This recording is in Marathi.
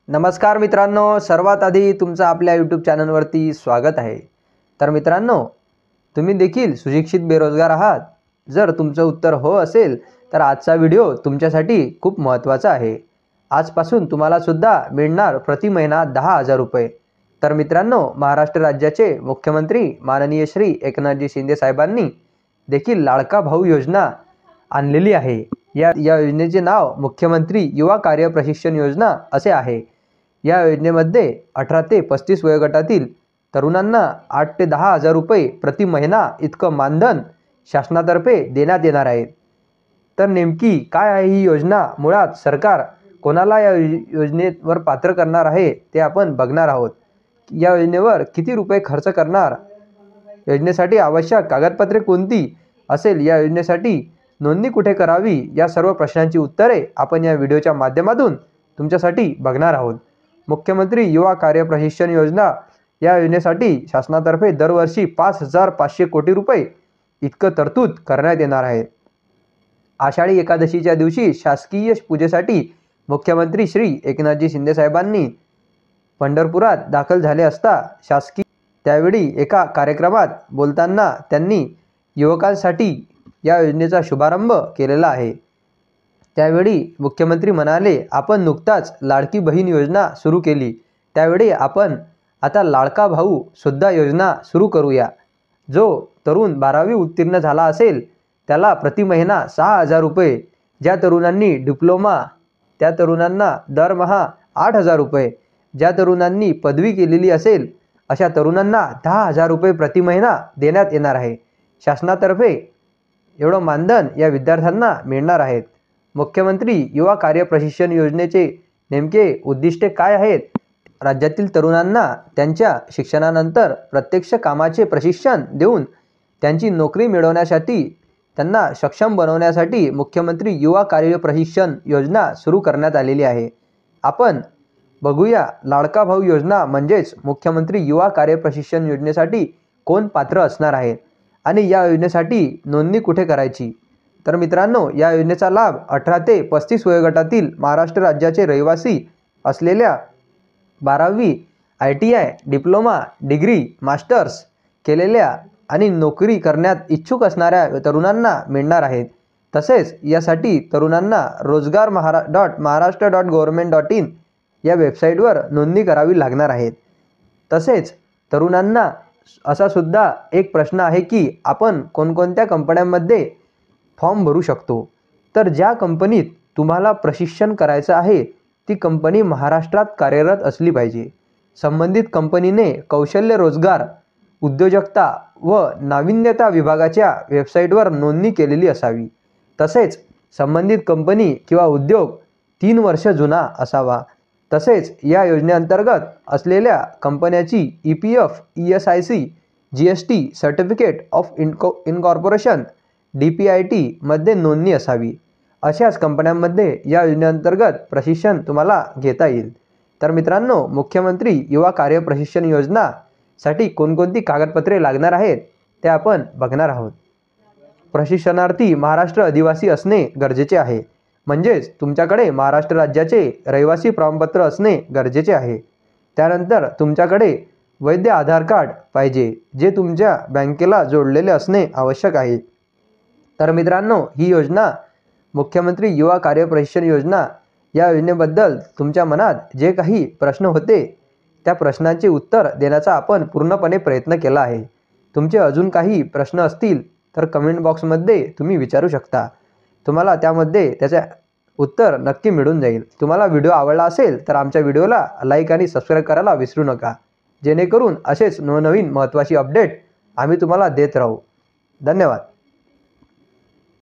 नमस्कार मित्रांनो, सर्वात आधी तुमचं आपल्या यूट्यूब चॅनलवरती स्वागत आहे। तर मित्रांनो, तुम्ही देखील सुशिक्षित बेरोजगार आहात? जर तुमचं उत्तर हो असेल तर आजचा व्हिडिओ तुमच्यासाठी खूप महत्त्वाचा आहे। आजपासून तुम्हाला सुद्धा मिळणार प्रति महिना 10,000 रुपये। तर मित्रांनो, महाराष्ट्र राज्याचे मुख्यमंत्री माननीय श्री एकनाथजी शिंदे साहेबांनी देखील लाडका भाऊ योजना आणलेली आहे। या योजनेचे नाव मुख्यमंत्री युवा कार्य प्रशिक्षण योजना असे आहे। या योजनेमध्ये 18 ते 35 वयोगटातील तरुणांना 8 ते 10,000 रुपये प्रति महिना इतकं मानधन शासनातर्फे देण्यात येणार आहे। तर नेमकी काय आहे ही योजना? मुळात सरकार कोणाला या योजनेवर पात्र करणार आहे ते आपण बघणार आहोत। या योजनेवर किती रुपये खर्च करणार, योजनेसाठी आवश्यक कागदपत्रे कोणती असेल, या योजनेसाठी नोंदणी कुठे करावी, या सर्व प्रश्नांची उत्तरे आपण या व्हिडिओच्या माध्यमातून तुमच्यासाठी बघणार आहोत। मुख्यमंत्री युवा कार्य प्रशिक्षण योजना या योजनेसाठी शासनातर्फे दरवर्षी 5,500 कोटी रुपये इतकं तरतूद करण्यात येणार आहे। आषाढी एकादशीच्या दिवशी शासकीय पूजेसाठी मुख्यमंत्री श्री एकनाथजी शिंदे साहेबांनी पंढरपुरात दाखल झाले असता त्यावेळी एका कार्यक्रमात बोलताना त्यांनी युवकांसाठी या योजनेचा शुभारंभ केलेला आहे। त्यावेळी मुख्यमंत्री म्हणाले, आपण नुकताच लाडकी बहीण योजना सुरू केली, त्यावेळी आपण आता लाडका भाऊ सुद्धा योजना सुरू करूया। जो तरुण 12वी उत्तीर्ण झाला असेल त्याला प्रति महिना 6,000 रुपये, ज्या तरुणांनी डिप्लोमा त्या तरुणांना दरमहा 8,000 रुपये, ज्या तरुणांनी पदवी केलेली असेल अशा तरुणांना 10,000 रुपये प्रति महिना देण्यात येणार आहे। शासनातर्फे एवढं मानधन या विद्यार्थ्यांना मिळणार आहेत। मुख्यमंत्री युवा कार्य प्रशिक्षण योजनेचे नेमके उद्दिष्टे काय आहेत? राज्यातील तरुणांना त्यांच्या शिक्षणानंतर प्रत्यक्ष कामाचे प्रशिक्षण देऊन त्यांची नोकरी मिळवण्यासाठी त्यांना सक्षम बनवण्यासाठी मुख्यमंत्री युवा कार्य प्रशिक्षण योजना सुरू करण्यात आलेली आहे। आपण बघूया लाडका भाऊ योजना म्हणजेच मुख्यमंत्री युवा कार्य प्रशिक्षण योजनेसाठी कोण पात्र असणार आहे आणि या योजनेसाठी नोंदणी कुठे करायची। तर मित्रांनो, या योजनेचा लाभ 18 ते 35 वयोगटातील महाराष्ट्र राज्याचे रहिवासी असलेल्या 12वी ITI, डिप्लोमा, डिग्री, मास्टर्स केलेल्या आणि नोकरी करण्यात इच्छुक असणाऱ्या तरुणांना मिळणार आहेत। तसेच यासाठी तरुणांना rozgar.maharashtra.government.in या वेबसाईटवर नोंदणी करावी लागणार आहे। तसेच तरुणांना असा सुद्धा एक प्रश्न आहे की आपण कोणकोणत्या कंपन्यांमध्ये फॉर्म भरू शकतो। तर ज्या कंपनीत तुम्हाला प्रशिक्षण करायचं आहे ती कंपनी महाराष्ट्रात कार्यरत असली पाहिजे। संबंधित कंपनीने कौशल्य रोजगार, उद्योजकता व नाविन्यता विभागाच्या वेबसाईटवर नोंदणी केलेली असावी। तसेच संबंधित कंपनी किंवा उद्योग 3 वर्ष जुना असावा। तसेच या योजनेअंतर्गत असलेल्या कंपन्याची EPF, ESIC, GST certificate of incorporation DPIT मध्ये नोंदणी असावी। अशाच कंपन्यांमध्ये या योजनेअंतर्गत प्रशिक्षण तुम्हाला घेता येईल। तर मित्रांनो, मुख्यमंत्री युवा कार्य प्रशिक्षण योजनासाठी कोणकोणती कागदपत्रे लागणार आहेत ते आपण बघणार आहोत। प्रशिक्षणार्थी महाराष्ट्र आदिवासी असणे गरजेचे आहे, म्हणजेच तुमच्याकडे महाराष्ट्र राज्याचे रहिवासी प्रमाणपत्र असणे गरजेचे आहे। त्यानंतर तुमच्याकडे वैध आधार कार्ड पाहिजे, जे तुमच्या बँकेला जोडलेले असणे आवश्यक आहे। तर मित्रांनो, ही योजना मुख्यमंत्री युवा कार्य प्रशिक्षण योजना या योजनेबद्दल तुमच्या मनात जे काही प्रश्न होते त्या प्रश्नांचे उत्तर देण्याचा आपण पूर्णपणे प्रयत्न केला आहे। तुमचे अजून काही प्रश्न असतील तर कमेंट बॉक्समध्ये तुम्ही विचारू शकता, तुम्हाला त्यामध्ये त्याचे उत्तर नक्की मिळून जाईल। तुम्हाला व्हिडिओ आवडला असेल तर आमच्या व्हिडिओला लाईक आणि सबस्क्राईब करायला विसरू नका, जेणेकरून असेच नवनवीन महत्त्वाची अपडेट आम्ही तुम्हाला देत राहू। धन्यवाद।